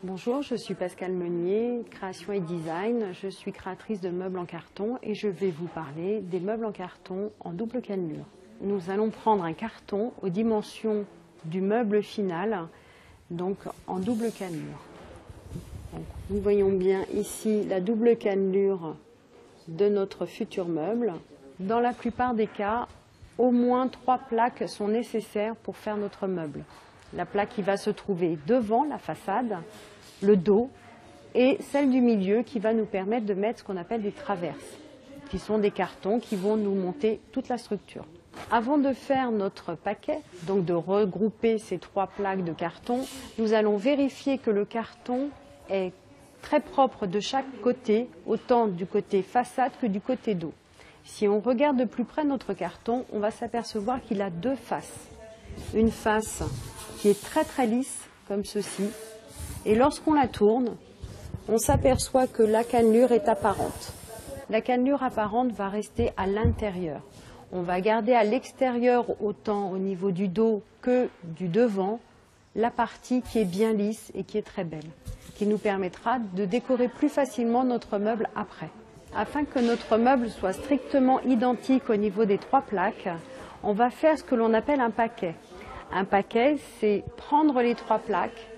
Bonjour, je suis Pascale Meunier, création et design. Je suis créatrice de meubles en carton et je vais vous parler des meubles en carton en double cannelure. Nous allons prendre un carton aux dimensions du meuble final, donc en double cannelure. Donc, nous voyons bien ici la double cannelure de notre futur meuble. Dans la plupart des cas, au moins 3 plaques sont nécessaires pour faire notre meuble. La plaque qui va se trouver devant la façade, le dos, et celle du milieu qui va nous permettre de mettre ce qu'on appelle des traverses, qui sont des cartons qui vont nous monter toute la structure. Avant de faire notre paquet, donc de regrouper ces 3 plaques de carton, nous allons vérifier que le carton est très propre de chaque côté, autant du côté façade que du côté dos. Si on regarde de plus près notre carton, on va s'apercevoir qu'il a 2 faces. Une face qui est très lisse, comme ceci, et lorsqu'on la tourne, on s'aperçoit que la cannelure est apparente. La cannelure apparente va rester à l'intérieur. On va garder à l'extérieur, autant au niveau du dos que du devant, la partie qui est bien lisse et qui est très belle, qui nous permettra de décorer plus facilement notre meuble après. Afin que notre meuble soit strictement identique au niveau des 3 plaques, on va faire ce que l'on appelle un paquet. Un paquet, c'est prendre les 3 plaques,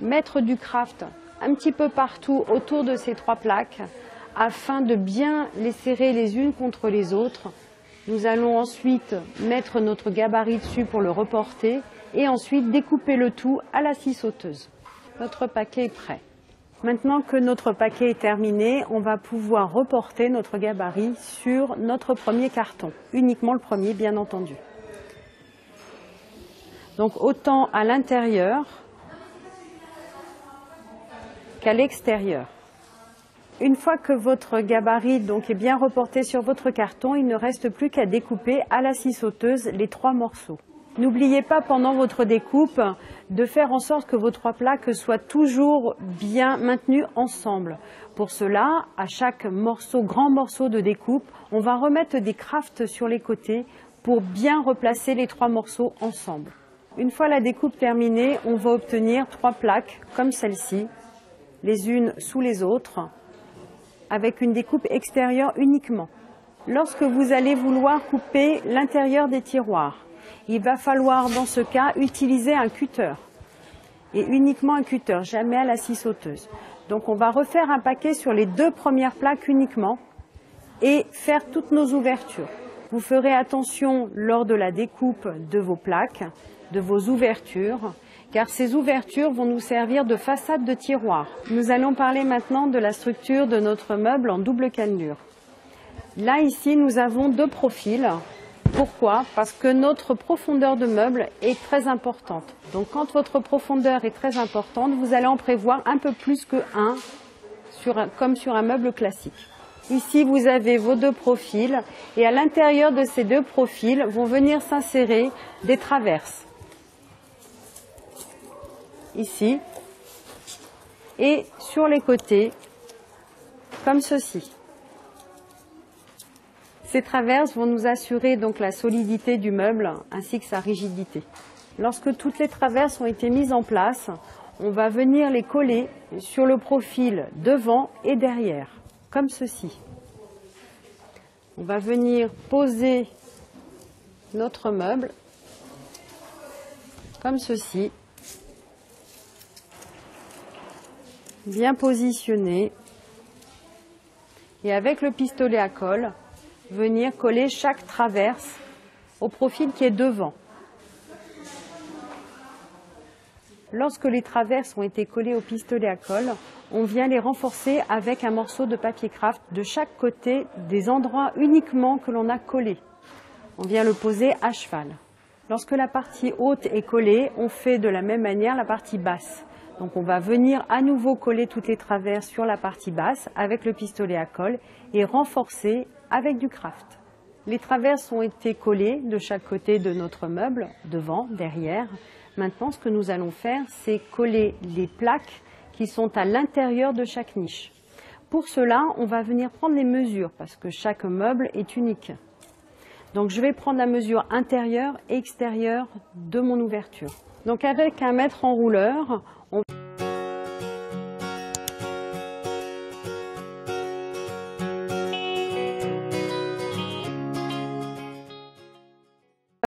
mettre du craft un petit peu partout autour de ces 3 plaques afin de bien les serrer les unes contre les autres. Nous allons ensuite mettre notre gabarit dessus pour le reporter et ensuite découper le tout à la scie sauteuse. Notre paquet est prêt. Maintenant que notre paquet est terminé, on va pouvoir reporter notre gabarit sur notre premier carton, uniquement le premier bien entendu. Donc autant à l'intérieur qu'à l'extérieur. Une fois que votre gabarit donc est bien reporté sur votre carton, il ne reste plus qu'à découper à la scie sauteuse les 3 morceaux. N'oubliez pas pendant votre découpe de faire en sorte que vos 3 plaques soient toujours bien maintenues ensemble. Pour cela, à chaque grand morceau de découpe, on va remettre des crafts sur les côtés pour bien replacer les 3 morceaux ensemble. Une fois la découpe terminée, on va obtenir 3 plaques comme celle-ci, les unes sous les autres, avec une découpe extérieure uniquement. Lorsque vous allez vouloir couper l'intérieur des tiroirs, il va falloir dans ce cas utiliser un cutter. Et uniquement un cutter, jamais à la scie sauteuse. Donc on va refaire un paquet sur les 2 premières plaques uniquement et faire toutes nos ouvertures. Vous ferez attention lors de la découpe de vos plaques, de vos ouvertures, car ces ouvertures vont nous servir de façade de tiroir. Nous allons parler maintenant de la structure de notre meuble en double cannelure. Là, ici, nous avons 2 profils. Pourquoi? Parce que notre profondeur de meuble est très importante. Donc, quand votre profondeur est très importante, vous allez en prévoir un peu plus que 1, comme sur un meuble classique. Ici, vous avez vos 2 profils et à l'intérieur de ces 2 profils vont venir s'insérer des traverses. Ici et sur les côtés comme ceci. Ces traverses vont nous assurer donc la solidité du meuble ainsi que sa rigidité. Lorsque toutes les traverses ont été mises en place, on va venir les coller sur le profil devant et derrière comme ceci. On va venir poser notre meuble comme ceci, bien positionné, et avec le pistolet à colle, venir coller chaque traverse au profil qui est devant. Lorsque les traverses ont été collées au pistolet à colle, on vient les renforcer avec un morceau de papier craft de chaque côté des endroits uniquement que l'on a collés. On vient le poser à cheval. Lorsque la partie haute est collée, on fait de la même manière la partie basse. Donc on va venir à nouveau coller toutes les traverses sur la partie basse avec le pistolet à colle et renforcer avec du craft. Les traverses ont été collées de chaque côté de notre meuble, devant, derrière. Maintenant, ce que nous allons faire, c'est coller les plaques qui sont à l'intérieur de chaque niche. Pour cela, on va venir prendre les mesures parce que chaque meuble est unique. Donc je vais prendre la mesure intérieure et extérieure de mon ouverture. Donc avec un mètre enrouleur, on